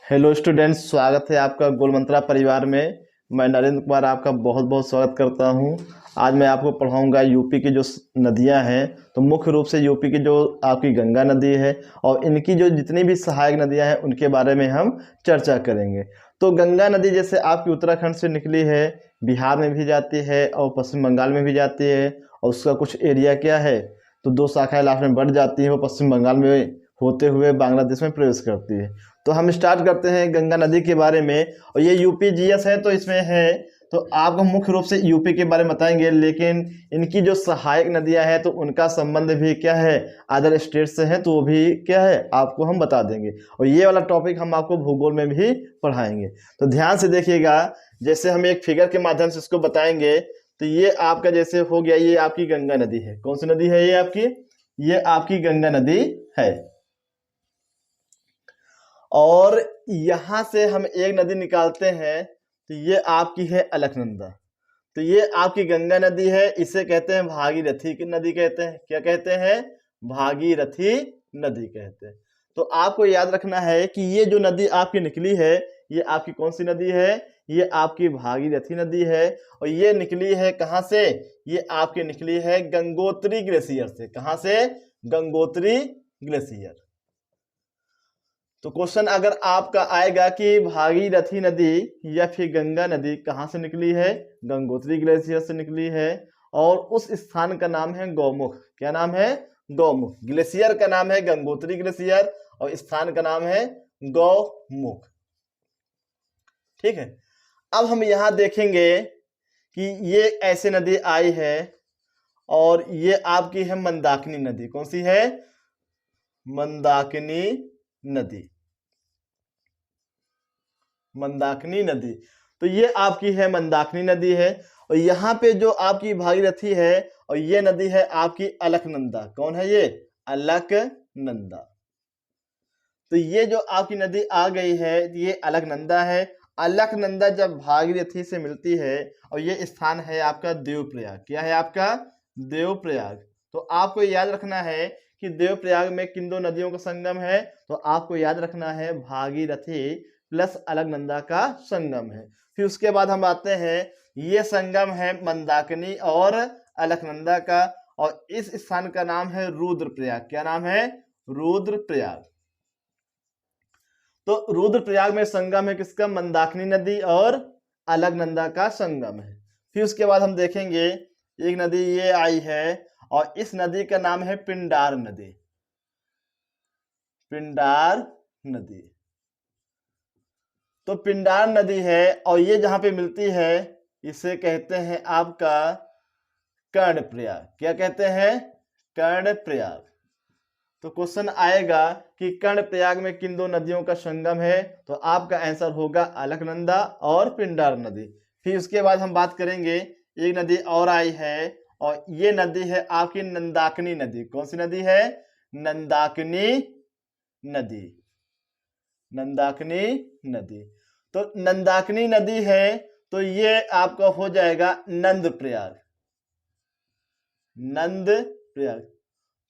Hello students, स्वागत है आपका गोल मंत्रा परिवार में। मैं नरेंद्र कुमार आपका बहुत बहुत स्वागत करता हूं। आज मैं आपको पढ़ाऊंगा यूपी की जो नदियां हैं। तो मुख्य रूप से यूपी की जो आपकी गंगा नदी है और इनकी जो जितनी भी सहायक नदियां हैं उनके बारे में हम चर्चा करेंगे। तो गंगा नदी जैसे आपकी उत्तराखंड से निकली है, बिहार में भी जाती है और पश्चिम बंगाल में भी जाती है। और उसका कुछ एरिया क्या है, तो दो शाखाएं लास्ट में बढ़ जाती हैं, वो पश्चिम बंगाल में होते हुए बांग्लादेश में प्रवेश करती है। तो हम स्टार्ट करते हैं गंगा नदी के बारे में। और ये यूपी जीएस है तो इसमें है, तो आपको मुख्य रूप से यूपी के बारे में बताएंगे, लेकिन इनकी जो सहायक नदियां हैं तो उनका संबंध भी क्या है, अदर स्टेट से है, तो वो भी क्या है आपको हम बता देंगे। और ये वाला टॉपिक हम आपको भूगोल में भी पढ़ाएंगे। तो ध्यान से देखिएगा, जैसे हम एक फिगर के माध्यम से इसको बताएंगे। तो ये आपका जैसे हो गया, ये आपकी गंगा नदी है। कौन सी नदी है ये आपकी गंगा नदी है। और यहां से हम एक नदी निकालते हैं, तो ये आपकी है अलकनंदा। तो ये आपकी गंगा नदी है, इसे कहते हैं भागीरथी की नदी कहते हैं। क्या कहते हैं? भागीरथी नदी कहते हैं। तो आपको याद रखना है कि ये जो नदी आपकी निकली है, ये आपकी कौन सी नदी है? ये आपकी भागीरथी नदी है। और ये निकली है कहां से? ये आपकी निकली है गंगोत्री ग्लेशियर से। कहां से? गंगोत्री ग्लेशियर। तो क्वेश्चन अगर आपका आएगा कि भागीरथी नदी या फिर गंगा नदी कहाँ से निकली है? गंगोत्री ग्लेशियर से निकली है। और उस स्थान का नाम है गौमुख। क्या नाम है? गौमुख। ग्लेशियर का नाम है गंगोत्री ग्लेशियर और स्थान का नाम है गौमुख। ठीक है। अब हम यहां देखेंगे कि ये ऐसे नदी आई है और ये आपकी है मंदाकिनी नदी। कौन सी है? मंदाकिनी नदी। मंदाकिनी नदी। तो ये आपकी है मंदाकिनी नदी है। और यहाँ पे जो आपकी भागीरथी है और ये नदी है आपकी अलकनंदा। कौन है ये? अलकनंदा। तो ये जो आपकी नदी आ गई है ये अलकनंदा है। अलकनंदा जब भागीरथी से मिलती है और ये स्थान है आपका देवप्रयाग। क्या है आपका? देवप्रयाग। तो आपको याद रखना है कि देवप्रयाग में किन दो नदियों का संगम है? तो आपको याद रखना है भागीरथी प्लस अलकनंदा का संगम है। फिर उसके बाद हम आते हैं, ये संगम है मंदाकिनी और अलकनंदा का। और इस स्थान का नाम है रुद्रप्रयाग। क्या नाम है? रुद्रप्रयाग। तो रुद्रप्रयाग में संगम है किसका? मंदाकिनी नदी और अलकनंदा का संगम है। फिर उसके बाद हम देखेंगे एक नदी ये आई है और इस नदी का नाम है पिंडार नदी। पिंडार नदी। तो पिंडार नदी है और ये जहां पे मिलती है इसे कहते हैं आपका कर्णप्रयाग। क्या कहते हैं? कर्णप्रयाग। तो क्वेश्चन आएगा कि कर्णप्रयाग में किन दो नदियों का संगम है? तो आपका आंसर होगा अलकनंदा और पिंडार नदी। फिर उसके बाद हम बात करेंगे, एक नदी और आई है और ये नदी है आपकी नंदाकिनी नदी। कौन सी नदी है? नंदाकिनी नदी। नंदाकिनी नदी। तो नंदाकिनी नदी है तो ये आपका हो जाएगा नंदप्रयाग। नंदप्रयाग।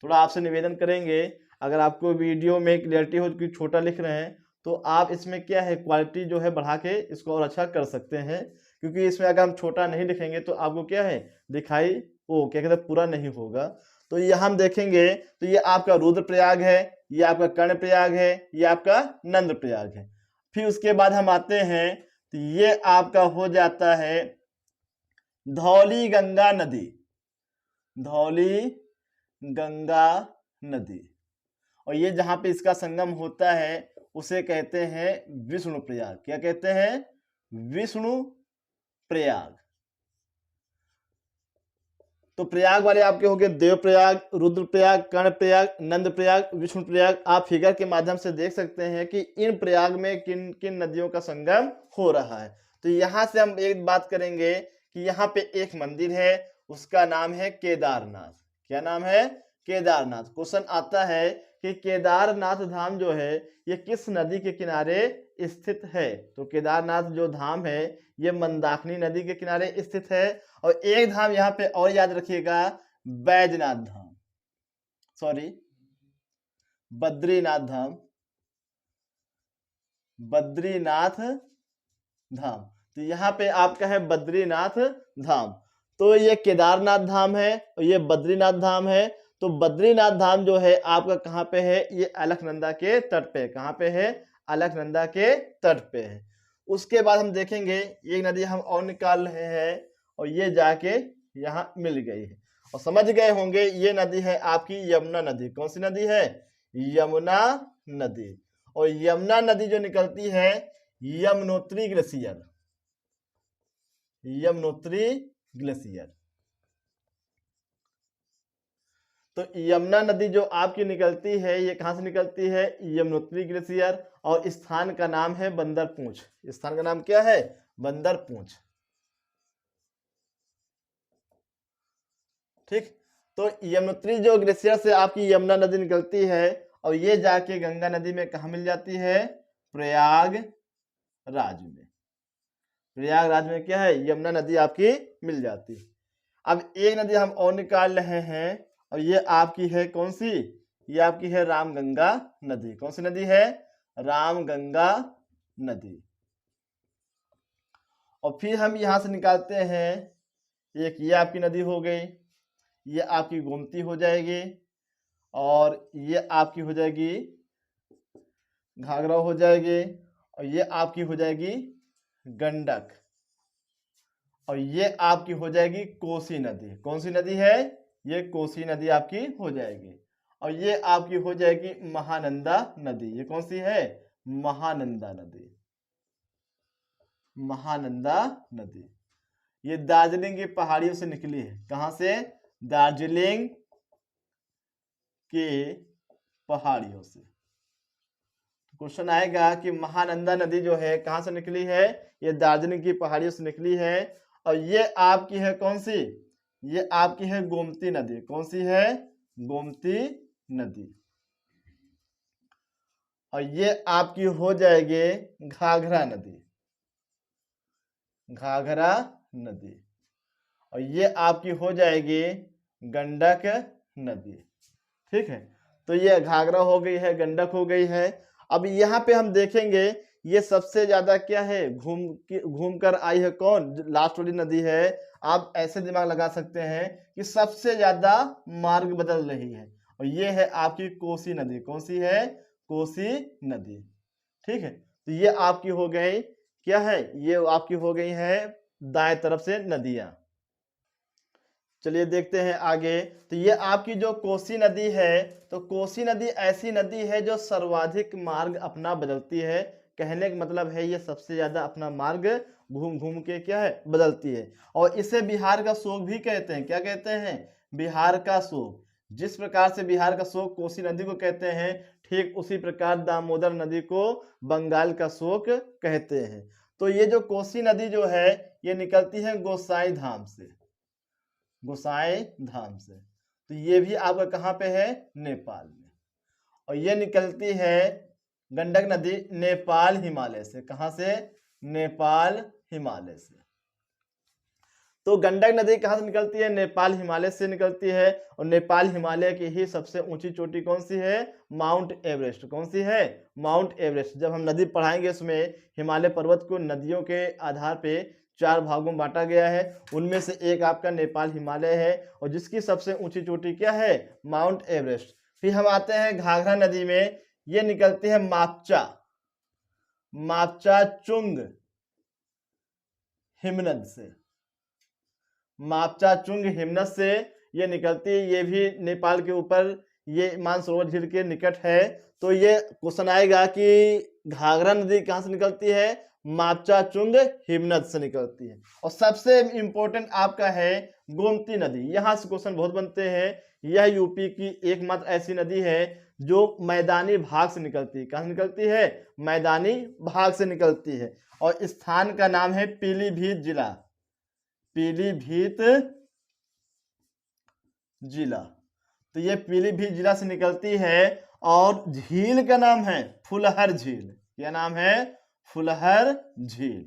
थोड़ा आपसे निवेदन करेंगे, अगर आपको वीडियो में क्लियरिटी हो कि छोटा लिख रहे हैं तो आप इसमें क्या है क्वालिटी जो है बढ़ा के इसको और अच्छा कर सकते हैं, क्योंकि इसमें अगर हम छोटा नहीं लिखेंगे तो आपको क्या है दिखाई वो क्या कहते हैं पूरा नहीं होगा। तो ये हम देखेंगे, तो ये आपका रुद्रप्रयाग है, ये आपका कर्णप्रयाग है, ये आपका नंदप्रयाग है। फिर उसके बाद हम आते हैं, तो ये आपका हो जाता है धौली गंगा नदी। धौली गंगा नदी। और ये जहां पे इसका संगम होता है उसे कहते हैं विष्णु प्रयाग। क्या कहते हैं? विष्णु प्रयाग। तो प्रयाग वाले आपके हो गए देवप्रयाग, रुद्रप्रयाग, कर्णप्रयाग, नंदप्रयाग, विष्णु प्रयाग। आप फिगर के माध्यम से देख सकते हैं कि इन प्रयाग में किन किन नदियों का संगम हो रहा है। तो यहां से हम एक बात करेंगे कि यहाँ पे एक मंदिर है, उसका नाम है केदारनाथ। क्या नाम है? केदारनाथ। क्वेश्चन आता है कि केदारनाथ धाम जो है ये किस नदी के किनारे स्थित है? तो केदारनाथ जो धाम है ये मंदाकिनी नदी के किनारे स्थित है। और एक धाम यहां पे और याद रखिएगा, बैजनाथ धाम, सॉरी बद्रीनाथ धाम। बद्रीनाथ धाम। तो यहाँ पे आपका है बद्रीनाथ धाम। तो ये केदारनाथ धाम है और ये बद्रीनाथ धाम है। तो बद्रीनाथ धाम जो है आपका कहाँ पे है, ये अलकनंदा के तट पे। कहाँ पे है, अलकनंदा के तट पे है। उसके बाद हम देखेंगे एक नदी हम और निकाल रहे हैं और ये जाके यहाँ मिल गई है और समझ गए होंगे ये नदी है आपकी यमुना नदी। कौन सी नदी है, यमुना नदी। और यमुना नदी जो निकलती है यमुनोत्री ग्लेशियर, यमुनोत्री ग्लेशियर। तो यमुना नदी जो आपकी निकलती है ये कहां से निकलती है, यमुनोत्री ग्लेशियर। और स्थान का नाम है बंदरपूंछ। स्थान का नाम क्या है, बंदरपूंछ। ठीक। तो यमुनोत्री जो ग्लेशियर से आपकी यमुना नदी निकलती है और ये जाके गंगा नदी में कहा मिल जाती है, प्रयागराज में। प्रयागराज में क्या है, यमुना नदी आपकी मिल जाती है। अब एक नदी हम और निकाल रहे हैं और ये आपकी है कौन सी, ये आपकी है रामगंगा नदी। कौन सी नदी है, रामगंगा नदी। और फिर हम यहां से निकालते हैं एक ये आपकी नदी हो गई, ये आपकी गोमती हो जाएगी और ये आपकी हो जाएगी घाघरा हो जाएगी और ये आपकी हो जाएगी गंडक और ये आपकी हो जाएगी कोसी नदी। कौन सी नदी है, ये कोसी नदी आपकी हो जाएगी। और ये आपकी हो जाएगी महानंदा नदी। ये कौन सी है, महानंदा नदी, महानंदा नदी। ये दार्जिलिंग की पहाड़ियों से निकली है। कहां से, दार्जिलिंग के पहाड़ियों से। क्वेश्चन आएगा कि महानंदा नदी जो है कहां से निकली है, ये दार्जिलिंग की पहाड़ियों से निकली है। और ये आपकी है कौन सी, ये आपकी है गोमती नदी। कौन सी है, गोमती नदी। और ये आपकी हो जाएगी घाघरा नदी, घाघरा नदी। और ये आपकी हो जाएगी गंडक नदी। ठीक है। तो ये घाघरा हो गई है, गंडक हो गई है। अब यहाँ पे हम देखेंगे ये सबसे ज्यादा क्या है, घूम कर आई है कौन, लास्ट वाली नदी है। आप ऐसे दिमाग लगा सकते हैं कि सबसे ज्यादा मार्ग बदल रही है और ये है आपकी कोसी नदी। कौन सी है, कोसी नदी। ठीक है। तो ये आपकी हो गई क्या है, ये आपकी हो गई है दाएं तरफ से नदियां। चलिए देखते हैं आगे। तो ये आपकी जो कोसी नदी है, तो कोसी नदी ऐसी नदी है जो सर्वाधिक मार्ग अपना बदलती है। कहने का मतलब है ये सबसे ज्यादा अपना मार्ग घूम घूम के क्या है, बदलती है। और इसे बिहार का शोक भी कहते हैं। क्या कहते हैं, बिहार का शोक। जिस प्रकार से बिहार का शोक कोसी नदी को कहते हैं, ठीक उसी प्रकार दामोदर नदी को बंगाल का शोक कहते हैं। तो ये जो कोसी नदी जो है ये निकलती है गोसाई धाम से, गोसाई धाम से। तो ये भी आपका कहाँ पे है, नेपाल में। और ये निकलती है गंडक नदी नेपाल हिमालय से। कहां से, नेपाल हिमालय से। तो गंडक नदी कहां से निकलती है, नेपाल हिमालय से निकलती है। और नेपाल हिमालय की ही सबसे ऊंची चोटी कौन सी है, माउंट एवरेस्ट। कौन सी है, माउंट एवरेस्ट। जब हम नदी पढ़ाएंगे उसमें हिमालय पर्वत को नदियों के आधार पे 4 भागों में बांटा गया है। उनमें से एक आपका नेपाल हिमालय है और जिसकी सबसे ऊंची चोटी क्या है, माउंट एवरेस्ट। फिर हम आते हैं घाघरा नदी में। ये निकलती है मापचा, मापचा चुंग हिमनद से, मापचा चुंग हिमनद से ये निकलती है। ये भी नेपाल के ऊपर, ये मानसरोवर झील के निकट है। तो ये क्वेश्चन आएगा कि घाघरा नदी कहां से निकलती है, मापचा चुंग हिमनद से निकलती है। और सबसे इंपॉर्टेंट आपका है गोमती नदी। यहां से क्वेश्चन बहुत बनते हैं। यह यूपी की एकमात्र ऐसी नदी है जो मैदानी भाग से निकलती है। कहां निकलती है, मैदानी भाग से निकलती है। और स्थान का नाम है पीलीभीत जिला, पीलीभीत जिला। तो ये पीलीभीत जिला से निकलती है। और झील का नाम है फुलहर झील। क्या नाम है, फुलहर झील।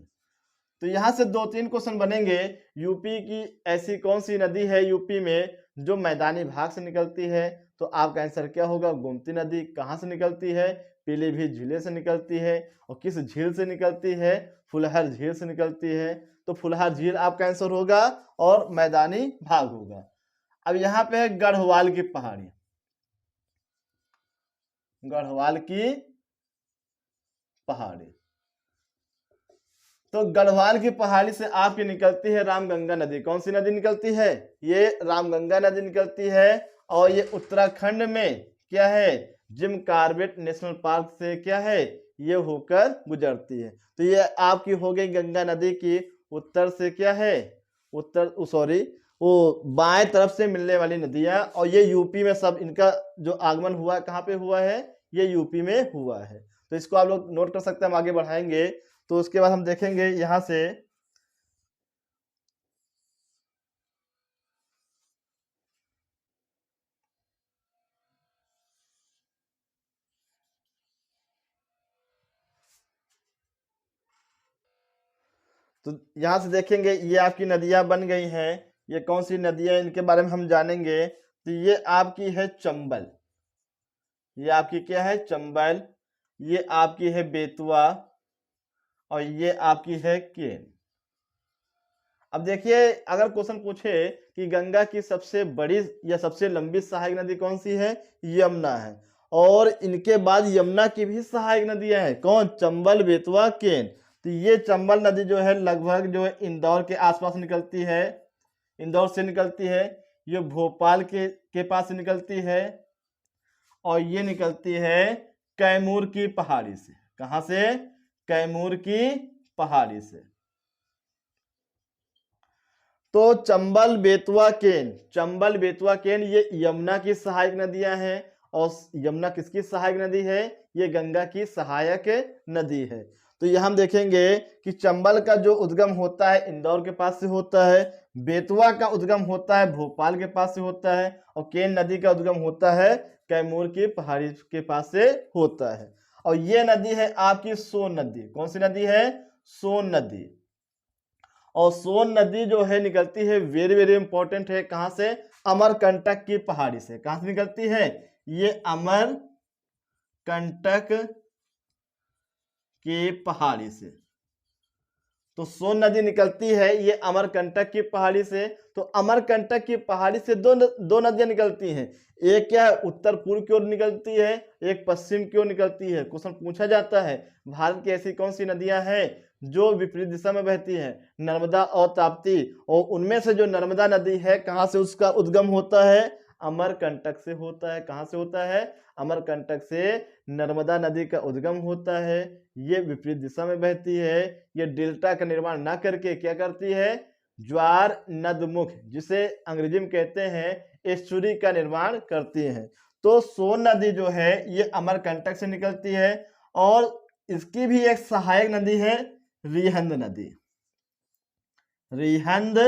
तो यहां से 2-3 क्वेश्चन बनेंगे। यूपी की ऐसी कौन सी नदी है यूपी में जो मैदानी भाग से निकलती है, तो आपका आंसर क्या होगा, गोमती नदी। कहां से निकलती है, पीलीभीत झील से निकलती है। और किस झील से निकलती है? फुलहर झील से निकलती है। तो फुलहर झील आपका आंसर होगा और मैदानी भाग होगा। अब यहाँ पे है गढ़वाल की पहाड़ी। गढ़वाल की पहाड़ी, तो गढ़वाल की पहाड़ी से आपकी निकलती है रामगंगा नदी। कौन सी नदी निकलती है? ये रामगंगा नदी निकलती है। और ये उत्तराखंड में क्या है? जिम कॉर्बेट नेशनल पार्क से क्या है? ये होकर गुजरती है। तो ये आपकी हो गई गंगा नदी की उत्तर से क्या है? वो बाएं तरफ से मिलने वाली नदियां। और ये यूपी में सब इनका जो आगमन हुआ कहाँ पे हुआ है? ये यूपी में हुआ है। तो इसको आप लोग नोट कर सकते हैं, हम आगे बढ़ाएंगे। तो उसके बाद हम देखेंगे यहां से तो यहां से देखेंगे ये आपकी नदियां बन गई हैं। ये कौन सी नदियां, इनके बारे में हम जानेंगे। तो ये आपकी है चंबल, ये आपकी क्या है? चंबल। ये आपकी है बेतवा, और ये आपकी है केन। अब देखिए, अगर क्वेश्चन पूछे कि गंगा की सबसे बड़ी या सबसे लंबी सहायक नदी कौन सी है? यमुना है। और इनके बाद यमुना की भी सहायक नदियां हैं। कौन? चंबल, बेतवा, केन। तो ये चंबल नदी जो है लगभग जो है इंदौर के आसपास निकलती है, इंदौर से निकलती है। ये भोपाल के पास से निकलती है। और ये निकलती है कैमूर की पहाड़ी से। कहां से? कैमूर की पहाड़ी से। तो चंबल, बेतवा, केन, चंबल, बेतवा, केन ये यमुना की सहायक नदियां हैं। और यमुना किसकी सहायक नदी है? ये गंगा की सहायक नदी है। तो यह हम देखेंगे कि चंबल का जो उद्गम होता है इंदौर के पास से होता है, बेतवा का उद्गम होता है भोपाल के पास से होता है, और केन नदी का उद्गम होता है कैमूर की पहाड़ी के पास से होता है। और ये नदी है आपकी सोन नदी। कौन सी नदी है? सोन नदी। और सोन नदी जो है निकलती है, वेरी वेरी इंपॉर्टेंट है, कहां से? अमरकंटक की पहाड़ी से। कहां से निकलती है? ये अमरकंटक की पहाड़ी से। तो सोन नदी निकलती है ये अमरकंटक की पहाड़ी से। तो अमरकंटक की पहाड़ी से दो नदियां निकलती हैं। एक क्या है? उत्तर पूर्व की ओर निकलती है, एक पश्चिम की ओर निकलती है। क्वेश्चन पूछा जाता है भारत की ऐसी कौन सी नदियां हैं जो विपरीत दिशा में बहती है? नर्मदा और ताप्ती। और उनमें से जो नर्मदा नदी है कहां से उसका उद्गम होता है? अमरकंटक से होता है। कहां से होता है? अमरकंटक से नर्मदा नदी का उद्गम होता है। ये विपरीत दिशा में बहती है। ये डेल्टा का निर्माण ना करके क्या करती है? ज्वार नदमुख, जिसे अंग्रेजी में कहते हैं एस्चुरी, का निर्माण करती है। तो सोन नदी जो है ये अमरकंटक से निकलती है। और इसकी भी एक सहायक नदी है रिहंद नदी। रिहंद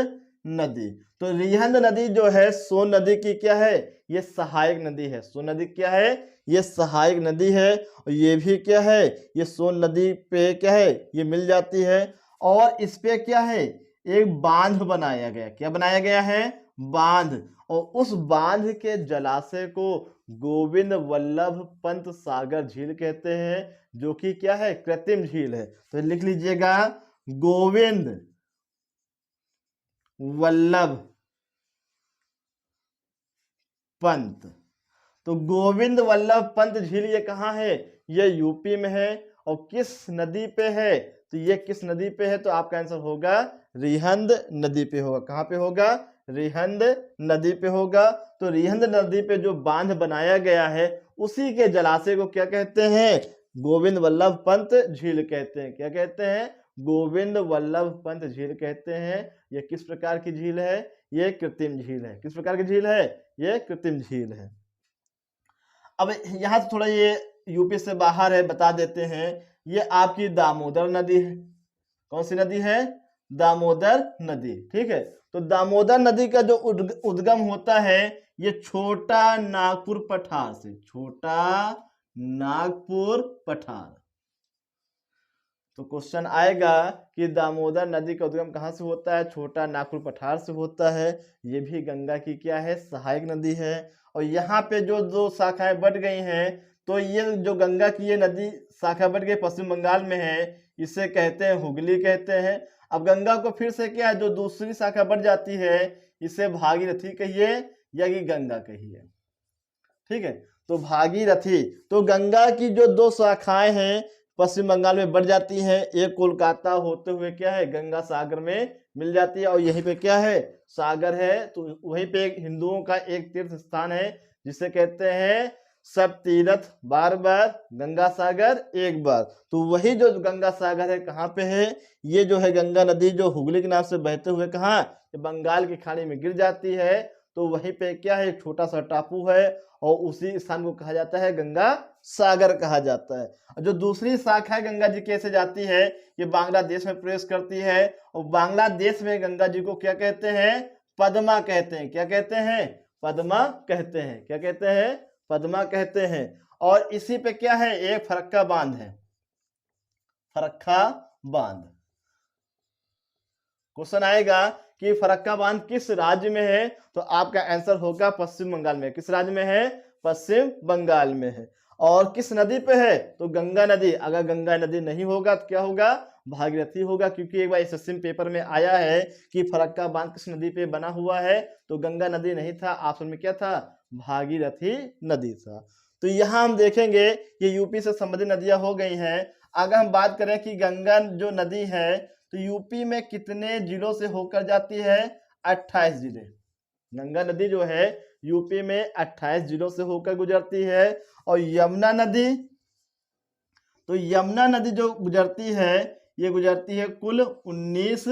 नदी। तो रिहंद नदी जो है सोन नदी की क्या है? ये सहायक नदी है। सोन नदी क्या है? ये सहायक नदी है। और ये भी क्या है? ये सोन नदी पे क्या है? ये मिल जाती है। और इस पे क्या है? एक बांध बनाया गया। क्या बनाया गया है? बांध। और उस बांध के जलाशय को गोविंद वल्लभ पंत सागर झील कहते हैं, जो कि क्या है? कृत्रिम झील है। तो लिख लीजिएगा गोविंद वल्लभ पंत। तो गोविंद वल्लभ पंत झील ये कहाँ है? ये यूपी में है। और किस नदी पे है? तो ये किस नदी पे है? तो आपका आंसर होगा रिहंद नदी पे होगा। कहाँ पे होगा? रिहंद नदी पे होगा। तो रिहंद नदी पे जो बांध बनाया गया है उसी के जलाशय को क्या कहते हैं? गोविंद वल्लभ पंत झील कहते हैं। क्या कहते हैं? गोविंद वल्लभ पंत झील कहते हैं। यह किस प्रकार की झील है? ये कृत्रिम झील है। किस प्रकार की झील है? ये कृत्रिम झील है। अब यहां से थोड़ा ये यूपी से बाहर है, बता देते हैं। ये आपकी दामोदर नदी है। कौन सी नदी है? दामोदर नदी। ठीक है। तो दामोदर नदी का जो उद्गम होता है ये छोटा नागपुर पठार से। छोटा नागपुर पठार। तो क्वेश्चन आएगा कि दामोदर नदी का उद्गम कहां से होता है? छोटा नागपुर पठार से होता है। ये भी गंगा की क्या है? सहायक नदी है। और यहाँ पे जो दो शाखाएं बढ़ गई हैं तो ये जो गंगा की ये नदी शाखा बढ़ के पश्चिम बंगाल में है, इसे कहते हैं हुगली कहते हैं। अब गंगा को फिर से क्या है, जो दूसरी शाखा बढ़ जाती है, इसे भागीरथी कहिए या कि गंगा कहिए। ठीक है, तो भागीरथी, तो गंगा की जो दो शाखाएं हैं पश्चिम बंगाल में बढ़ जाती हैं, एक कोलकाता होते हुए क्या है, गंगा सागर में मिल जाती है, और यहीं पे क्या है, सागर है। तो वहीं पे हिंदुओं का एक तीर्थ स्थान है जिसे कहते हैं सब तीर्थ बार बार, गंगा सागर एक बार। तो वही जो गंगा सागर है कहाँ पे है, ये जो है गंगा नदी जो हुगली के नाम से बहते हुए कहाँ, बंगाल की खाड़ी में गिर जाती है। तो वहीं पे क्या है, एक छोटा सा टापू है, और उसी स्थान को कहा जाता है गंगा सागर कहा जाता है। जो दूसरी शाखा है गंगा जी कैसे जाती है, ये बांग्लादेश में प्रवेश करती है, और बांग्लादेश में गंगा जी को क्या कहते हैं, पद्मा कहते हैं। क्या कहते हैं, पद्मा कहते हैं। क्या कहते हैं, पद्मा कहते हैं। और इसी पे क्या है, एक फरक्का बांध है, फरक्का बांध। क्वेश्चन आएगा कि फरक्का बांध किस राज्य में है, तो आपका आंसर होगा पश्चिम बंगाल में। किस राज्य में है, पश्चिम बंगाल में है। और किस नदी पे है, तो गंगा नदी। अगर गंगा नदी नहीं होगा तो क्या होगा, भागीरथी होगा, क्योंकि एक बार एसएससी पेपर में आया है कि फरक्का बांध किस नदी पे बना हुआ है, तो गंगा नदी नहीं था, ऑप्शन में क्या था, भागीरथी नदी था। तो यहाँ हम देखेंगे ये यूपी से संबंधित नदियां हो गई हैं। अगर हम बात करें कि गंगा जो नदी है तो यूपी में कितने जिलों से होकर जाती है, 28 जिले। गंगा नदी जो है यूपी में 28 जिलों से होकर गुजरती है। और यमुना नदी, तो यमुना नदी जो गुजरती है, ये गुजरती है कुल 19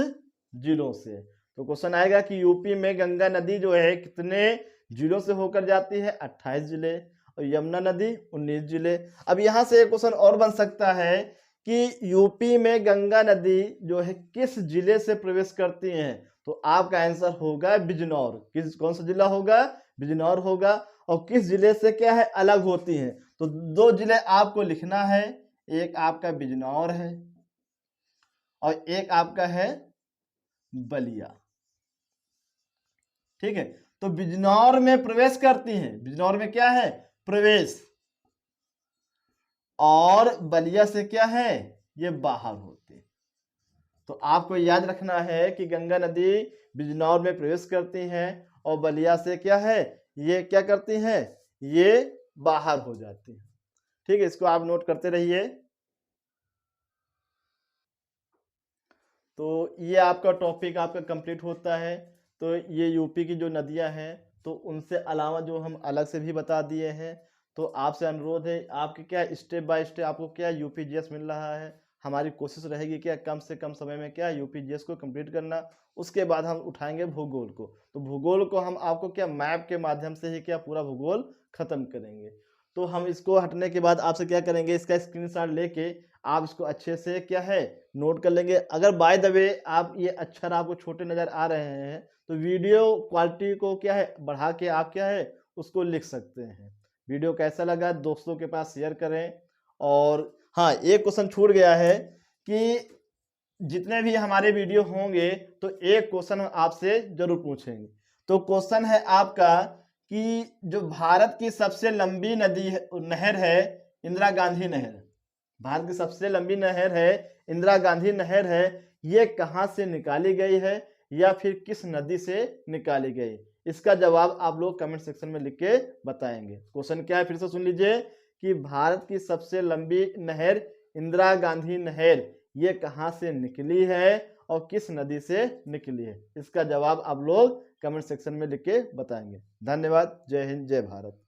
जिलों से। तो क्वेश्चन आएगा कि यूपी में गंगा नदी जो है कितने जिलों से होकर जाती है, 28 जिले, और यमुना नदी 19 जिले। अब यहाँ से एक क्वेश्चन और बन सकता है कि यूपी में गंगा नदी जो है किस जिले से प्रवेश करती है, तो आपका आंसर होगा बिजनौर। किस, कौन सा जिला होगा, बिजनौर होगा। और किस जिले से क्या है, अलग होती हैं, तो दो जिले आपको लिखना है, एक आपका बिजनौर है और एक आपका है बलिया। ठीक है, तो बिजनौर में प्रवेश करती हैं, बिजनौर में क्या है, प्रवेश, और बलिया से क्या है, ये बाहर होते। तो आपको याद रखना है कि गंगा नदी बिजनौर में प्रवेश करती हैं और बलिया से क्या है, ये क्या करती हैं, ये बाहर हो जाती हैं। ठीक है, इसको आप नोट करते रहिए। तो ये आपका टॉपिक आपका कंप्लीट होता है। तो ये यूपी की जो नदियां हैं, तो उनसे अलावा जो हम अलग से भी बता दिए हैं। तो आपसे अनुरोध है, आपके क्या स्टेप बाय स्टेप आपको क्या यूपी जीएस मिल रहा है, हमारी कोशिश रहेगी क्या कम से कम समय में क्या यूपी जीएस को कंप्लीट करना। उसके बाद हम उठाएंगे भूगोल को, तो भूगोल को हम आपको क्या मैप के माध्यम से ही क्या पूरा भूगोल खत्म करेंगे। तो हम इसको हटने के बाद आपसे क्या करेंगे, इसका स्क्रीनशॉट लेके आप इसको अच्छे से क्या है नोट कर लेंगे। अगर बाय द वे आप ये अक्षर आपको छोटे नज़र आ रहे हैं, तो वीडियो क्वालिटी को क्या है बढ़ा के आप क्या है उसको लिख सकते हैं। वीडियो कैसा लगा दोस्तों के पास शेयर करें। और हाँ, एक क्वेश्चन छूट गया है कि जितने भी हमारे वीडियो होंगे तो एक क्वेश्चन हम आपसे जरूर पूछेंगे। तो क्वेश्चन है आपका कि जो भारत की सबसे लंबी नदी नहर है, इंदिरा गांधी नहर, भारत की सबसे लंबी नहर है इंदिरा गांधी नहर है, ये कहाँ से निकाली गई है या फिर किस नदी से निकाली गई, इसका जवाब आप लोग कमेंट सेक्शन में लिख के बताएंगे। क्वेश्चन क्या है फिर से सुन लीजिए कि भारत की सबसे लंबी नहर इंदिरा गांधी नहर ये कहाँ से निकली है और किस नदी से निकली है, इसका जवाब आप लोग कमेंट सेक्शन में लिख के बताएंगे। धन्यवाद। जय हिंद, जय भारत।